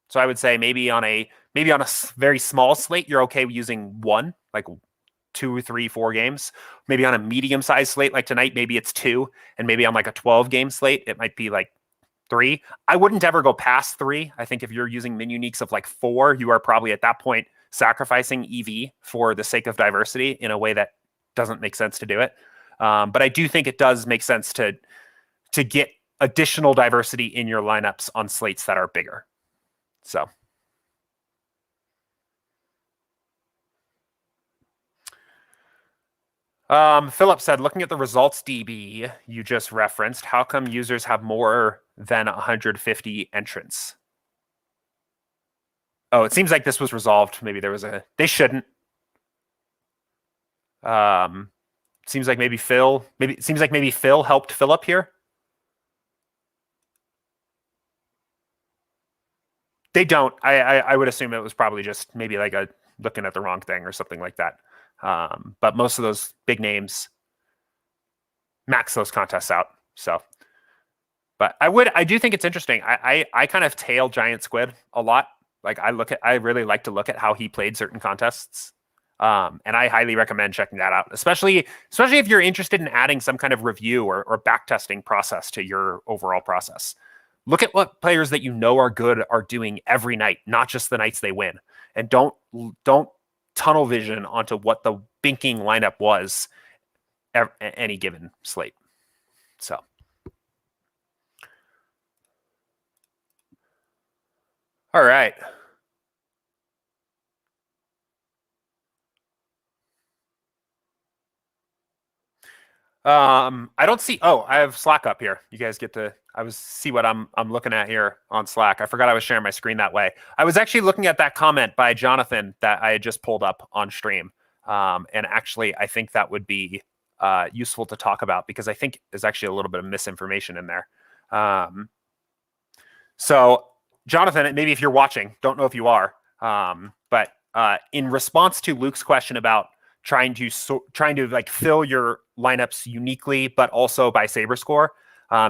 So I would say maybe on a very small slate, you're okay using 1, like 2, 3, 4 games. Maybe on a medium-sized slate like tonight, maybe it's 2. And maybe on like a 12-game slate, it might be like 3. I wouldn't ever go past 3. I think if you're using min uniques of like 4, you are probably at that point sacrificing EV for the sake of diversity in a way that doesn't make sense to do it. But I do think it does make sense to get additional diversity in your lineups on slates that are bigger. So Philip said, looking at the results DB you just referenced, how come users have more than 150 entrants? Oh, it seems like this was resolved. Maybe they shouldn't. Seems like maybe Phil helped Philip here. They don't. I would assume it was probably just maybe like looking at the wrong thing or something like that. But most of those big names max those contests out. So, But I do think it's interesting. I kind of tail GiantSquid a lot. Like I really like to look at how he played certain contests. And I highly recommend checking that out, especially if you're interested in adding some kind of review or backtesting process to your overall process. Look at what players that you know are good are doing every night, not just the nights they win. And don't tunnel vision onto what the binking lineup was at any given slate. So. All right. I don't see. Oh, I have Slack up here. You guys get to. I was see what I'm looking at here on Slack. I forgot I was sharing my screen that way. I was actually looking at that comment by Jonathan that I had just pulled up on stream. And actually, I think that would be useful to talk about because I think there's actually a little bit of misinformation in there. So, Jonathan, maybe if you're watching, don't know if you are, but in response to Luke's question about trying to like fill your lineups uniquely, but also by SaberScore.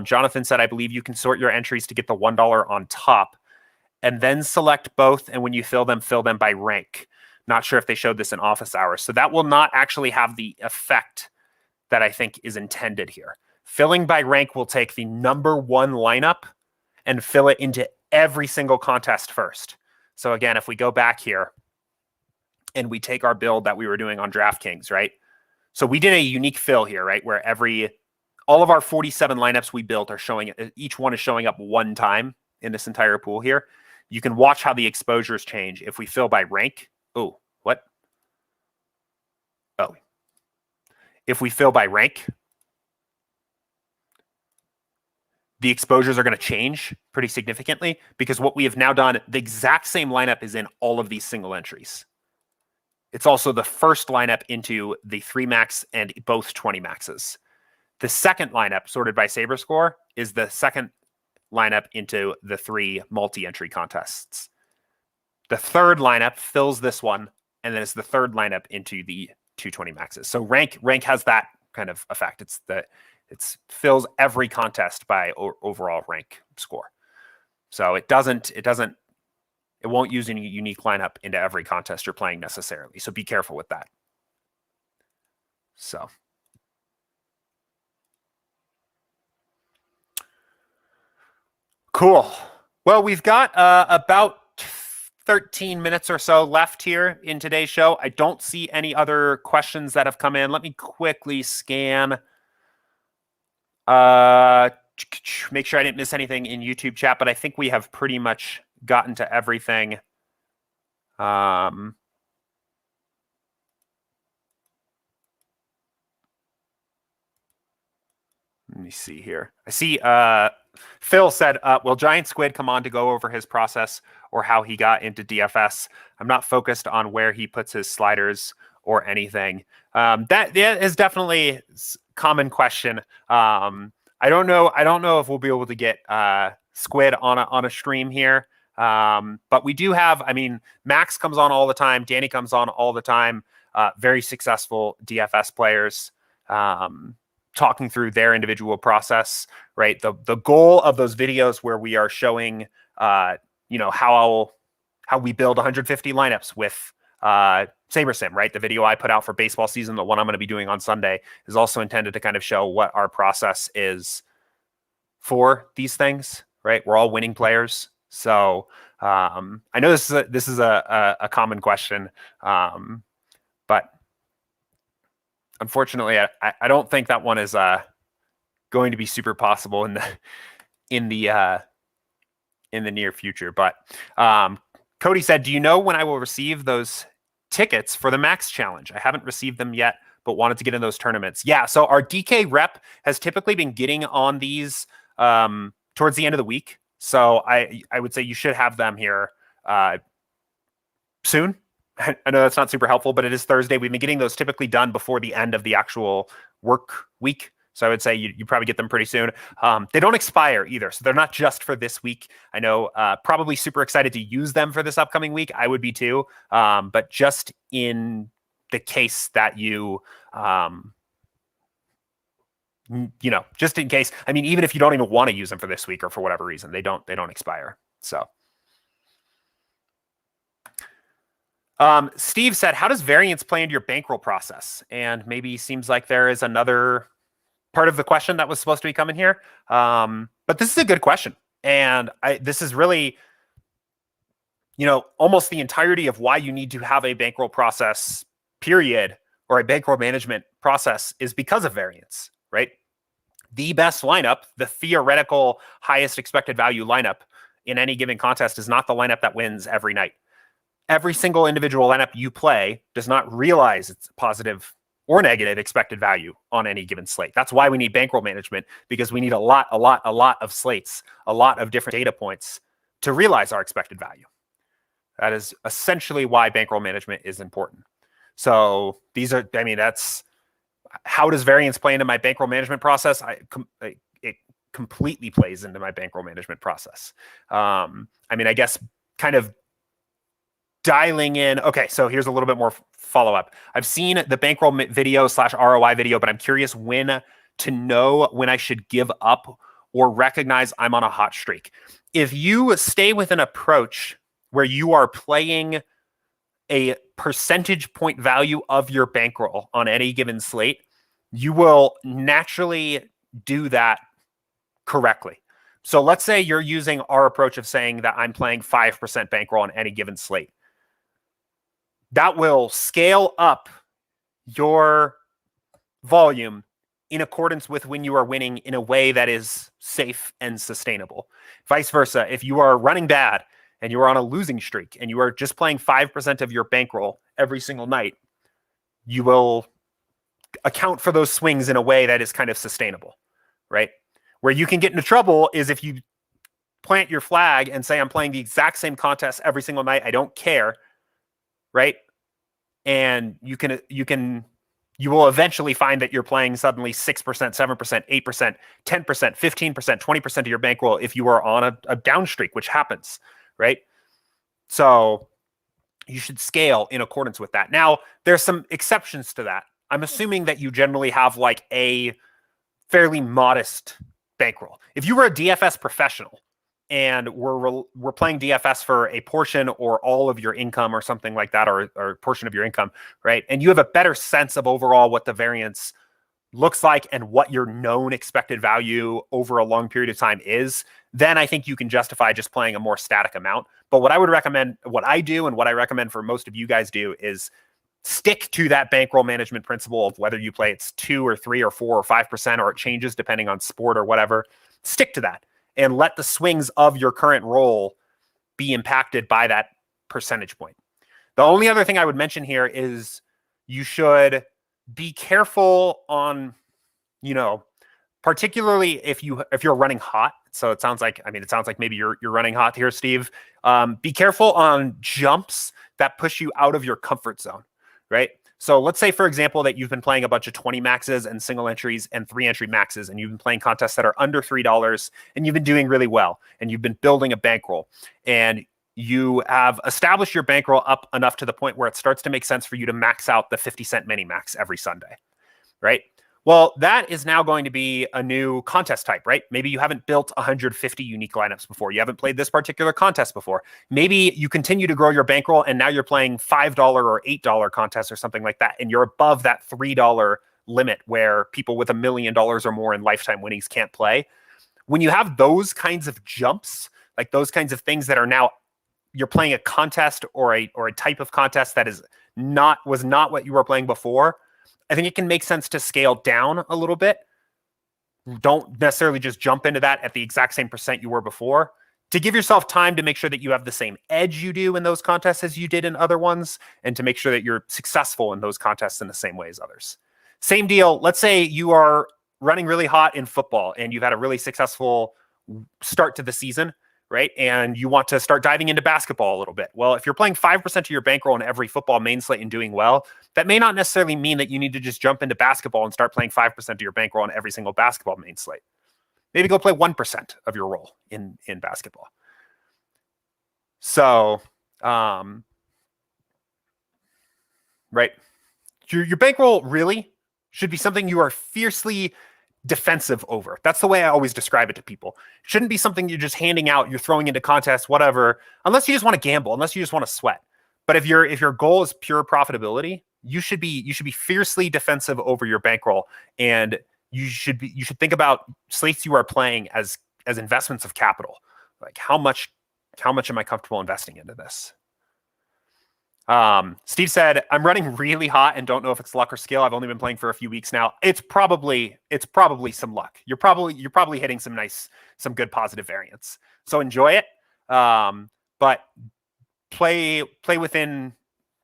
Jonathan said, I believe you can sort your entries to get the $1 on top and then select both. And when you fill them by rank. Not sure if they showed this in office hours. So that will not actually have the effect that I think is intended here. Filling by rank will take the number one lineup and fill it into every single contest first. So again, if we go back here, and we take our build that we were doing on DraftKings, right? So we did a unique fill here, right? Where all of our 47 lineups we built are showing, each one is showing up one time in this entire pool here. You can watch how the exposures change if we fill by rank. Oh, what? Oh. If we fill by rank, the exposures are going to change pretty significantly because what we have now done, the exact same lineup is in all of these single entries. It's also the first lineup into the 3 max and both 20 maxes. The second lineup, sorted by SaberScore, is the second lineup into the 3 multi-entry contests. The third lineup fills this one, and then it's the third lineup into the 220 maxes. So rank has that kind of effect. It fills every contest by overall rank score. So it won't use any unique lineup into every contest you're playing necessarily. So be careful with that. So. Cool. Well, we've got about 13 minutes or so left here in today's show. I don't see any other questions that have come in. Let me quickly scan. Make sure I didn't miss anything in YouTube chat, but I think we have pretty much gotten to everything. Let me see here. I see Phil said, will GiantSquid come on to go over his process or how he got into DFS? I'm not focused on where he puts his sliders or anything. That is definitely a common question. I don't know if we'll be able to get Squid on a stream here. But we do have, Max comes on all the time. Danny comes on all the time. Very successful DFS players talking through their individual process, right? The goal of those videos where we are showing, how we build 150 lineups with SaberSim, right? The video I put out for baseball season, the one I'm going to be doing on Sunday, is also intended to kind of show what our process is for these things, right? We're all winning players. So I know this is a common question, but unfortunately, I don't think that one is going to be super possible in the near future. But Cody said, "Do you know when I will receive those tickets for the Max Challenge? I haven't received them yet, but wanted to get in those tournaments." Yeah, so our DK rep has typically been getting on these towards the end of the week. So I would say you should have them here soon. I know that's not super helpful, but it is Thursday. We've been getting those typically done before the end of the actual work week. So I would say you probably get them pretty soon. They don't expire either. So they're not just for this week. I know probably super excited to use them for this upcoming week. I would be too. But just in the case that you just in case. I mean, even if you don't even want to use them for this week or for whatever reason, they don't expire. So. Steve said, how does variance play into your bankroll process? And maybe seems like there is another part of the question that was supposed to be coming here. But this is a good question. And this is really, almost the entirety of why you need to have a bankroll process, period, or a bankroll management process is because of variance, right? The best lineup, the theoretical highest expected value lineup in any given contest is not the lineup that wins every night. Every single individual lineup you play does not realize its positive or negative expected value on any given slate. That's why we need bankroll management, because we need a lot of slates, a lot of different data points to realize our expected value. That is essentially why bankroll management is important. So that's how does variance play into my bankroll management process? It completely plays into my bankroll management process. I guess kind of dialing in. Okay, so here's a little bit more follow-up. I've seen the bankroll video / ROI video, but I'm curious when to know when I should give up or recognize I'm on a hot streak. If you stay with an approach where you are playing a percentage point value of your bankroll on any given slate, you will naturally do that correctly. So let's say you're using our approach of saying that I'm playing 5% bankroll on any given slate. That will scale up your volume in accordance with when you are winning in a way that is safe and sustainable. Vice versa, if you are running bad and you are on a losing streak and you are just playing 5% of your bankroll every single night, you will account for those swings in a way that is kind of sustainable, right? Where you can get into trouble is if you plant your flag and say, I'm playing the exact same contest every single night, I don't care, right? And you will eventually find that you're playing suddenly 6%, 7%, 8%, 10%, 15%, 20% of your bankroll if you are on a down streak, which happens, right? So you should scale in accordance with that. Now, there's some exceptions to that. I'm assuming that you generally have like a fairly modest bankroll. If you were a DFS professional and we're playing DFS for a portion or all of your income or something like that, or a portion of your income, right? And you have a better sense of overall what the variance looks like and what your known expected value over a long period of time is, then I think you can justify just playing a more static amount. But what I would recommend, what I do and what I recommend for most of you guys do is stick to that bankroll management principle of whether you play it's 2 or 3 or 4 or 5%, or it changes depending on sport or whatever. Stick to that and let the swings of your current roll be impacted by that percentage point. The only other thing I would mention here is you should be careful on, particularly if you're running hot. So it sounds like maybe you're running hot here, Steve. Be careful on jumps that push you out of your comfort zone, right? So let's say, for example, that you've been playing a bunch of 20 maxes and single entries and 3 entry maxes, and you've been playing contests that are under $3, and you've been doing really well, and you've been building a bankroll, and you have established your bankroll up enough to the point where it starts to make sense for you to max out the 50-cent mini max every Sunday, right? Well, that is now going to be a new contest type, right? Maybe you haven't built 150 unique lineups before. You haven't played this particular contest before. Maybe you continue to grow your bankroll and now you're playing $5 or $8 contests or something like that. And you're above that $3 limit where people with $1 million or more in lifetime winnings can't play. When you have those kinds of jumps, like those kinds of things that are now, you're playing a contest or a type of contest that was not what you were playing before, I think it can make sense to scale down a little bit. Don't necessarily just jump into that at the exact same percent you were before, to give yourself time to make sure that you have the same edge you do in those contests as you did in other ones, and to make sure that you're successful in those contests in the same way as others. Same deal. Let's say you are running really hot in football and you've had a really successful start to the season, right? And you want to start diving into basketball a little bit. Well, if you're playing 5% of your bankroll in every football main slate and doing well, that may not necessarily mean that you need to just jump into basketball and start playing 5% of your bankroll on every single basketball main slate. Maybe go play 1% of your roll in basketball. So, right. Your bankroll really should be something you are fiercely defensive over. That's the way I always describe it to people. It shouldn't be something you're just handing out, you're throwing into contests, whatever, unless you just want to gamble, unless you just want to sweat. But if your goal is pure profitability, you should be fiercely defensive over your bankroll, and you should think about slates you are playing as investments of capital. Like how much am I comfortable investing into this? Steve said, I'm running really hot and don't know if it's luck or skill. I've only been playing for a few weeks now. It's probably some luck. You're probably hitting some good positive variance. So enjoy it. But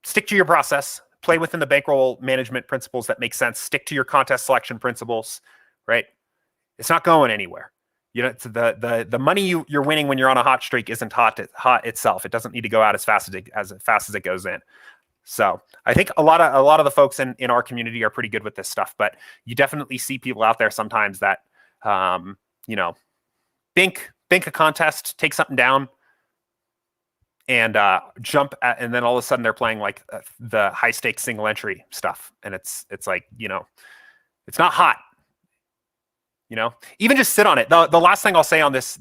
stick to your process, play within the bankroll management principles that make sense. Stick to your contest selection principles, right? It's not going anywhere. You know, the money you're winning when you're on a hot streak isn't hot itself. It doesn't need to go out as fast as it goes in. So I think a lot of the folks in our community are pretty good with this stuff, but you definitely see people out there sometimes that, bank a contest, take something down, and jump at, and then all of a sudden they're playing like the high stakes single entry stuff, and it's like, it's not hot. Even just sit on it. The last thing I'll say on this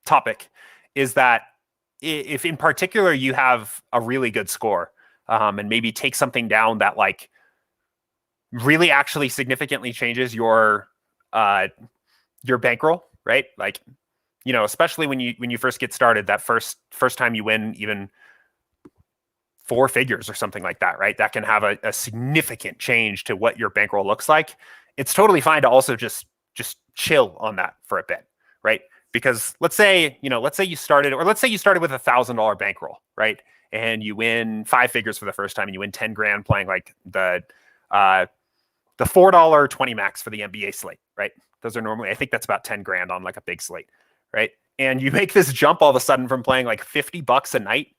topic is that if in particular you have a really good score, and maybe take something down that like really actually significantly changes your bankroll, right? Like, especially when you first get started, that first time you win even 4 figures or something like that, right? That can have a significant change to what your bankroll looks like. It's totally fine to also just chill on that for a bit, right? Because let's say you started with $1,000 bankroll, right? And you win 5 figures for the first time, and you win 10 grand playing like the $4 20 max for the NBA slate, right? Those are normally, I think that's about 10 grand on like a big slate, right? And you make this jump all of a sudden from playing like $50 a night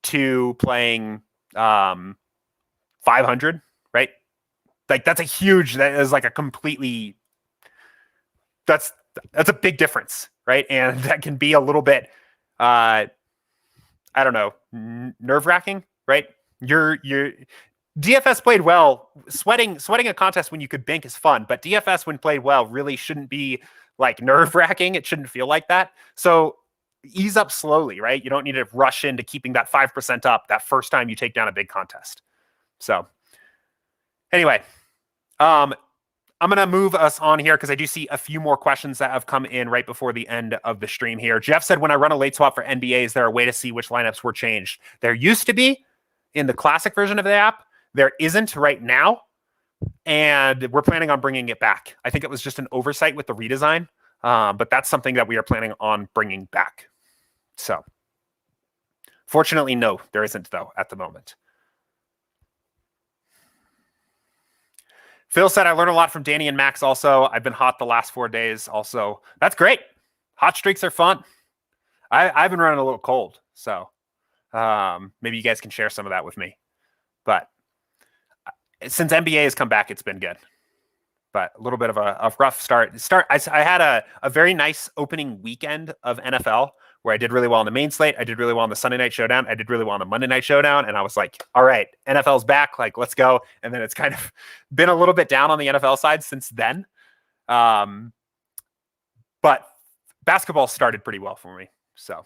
to playing 500, right? Like that is like a completely, that's a big difference, right? And that can be a little bit, I don't know, nerve-wracking, right? Your DFS played well. Sweating a contest when you could bank is fun, but DFS when played well really shouldn't be like nerve-wracking. It shouldn't feel like that. So ease up slowly, right? You don't need to rush into keeping that 5% up that first time you take down a big contest. So anyway, I'm going to move us on here because I do see a few more questions that have come in right before the end of the stream here. Jeff said, when I run a late swap for NBA, is there a way to see which lineups were changed? There used to be in the classic version of the app. There isn't right now, and we're planning on bringing it back. I think it was just an oversight with the redesign, but that's something that we are planning on bringing back. So fortunately, no, there isn't, though, at the moment. Phil said, I learned a lot from Danny and Max also. I've been hot the last 4 days also. That's great. Hot streaks are fun. I've been running a little cold, so maybe you guys can share some of that with me. But since NBA has come back, it's been good. But a little bit of a rough start. I had a very nice opening weekend of NFL where I did really well on the main slate. I did really well on the Sunday night showdown. I did really well on the Monday night showdown. And I was like, all right, NFL's back. Like, let's go. And then it's kind of been a little bit down on the NFL side since then. But basketball started pretty well for me. So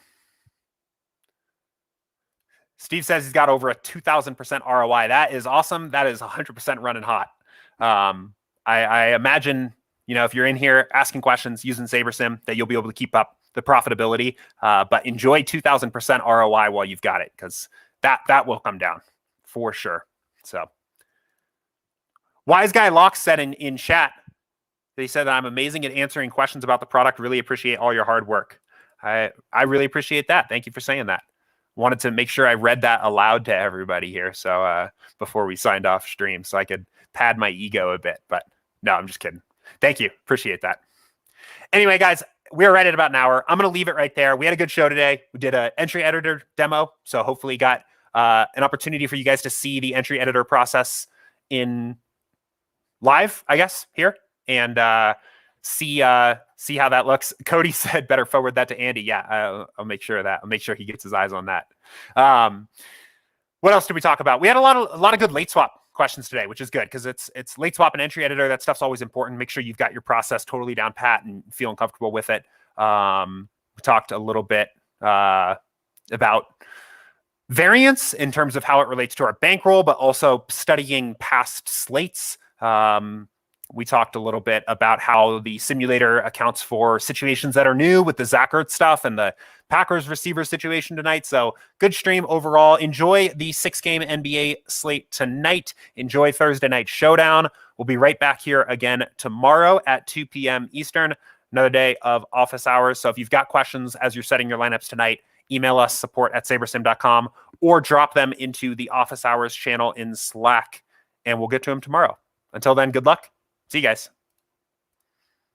Steve says he's got over a 2,000% ROI. That is awesome. That is 100% running hot. I imagine, if you're in here asking questions using SaberSim, that you'll be able to keep up the profitability, but enjoy 2,000% ROI while you've got it, because that will come down for sure. So Wise Guy Locke said in chat, they said that I'm amazing at answering questions about the product. Really appreciate all your hard work. I really appreciate that. Thank you for saying that. Wanted to make sure I read that aloud to everybody here. So before we signed off stream, so I could pad my ego a bit, but no, I'm just kidding. Thank you. Appreciate that. Anyway, guys, we're right at about an hour. I'm going to leave it right there. We had a good show today. We did an entry editor demo. So hopefully got an opportunity for you guys to see the entry editor process in live, I guess, here, and see how that looks. Cody said, better forward that to Andy. Yeah, I'll make sure of that. I'll make sure he gets his eyes on that. What else did we talk about? We had a lot of good late swap questions today, which is good because it's late swap and entry editor. That stuff's always important. Make sure you've got your process totally down pat and feeling comfortable with it. We talked a little bit about variance in terms of how it relates to our bankroll, but also studying past slates. We talked a little bit about how the simulator accounts for situations that are new with the Zach Ertz stuff and the Packers receiver situation tonight. So good stream overall. Enjoy the 6-game NBA slate tonight. Enjoy Thursday night showdown. We'll be right back here again tomorrow at 2 p.m. Eastern. Another day of office hours. So if you've got questions as you're setting your lineups tonight, email us support@sabersim.com or drop them into the office hours channel in Slack and we'll get to them tomorrow. Until then, good luck. See you guys.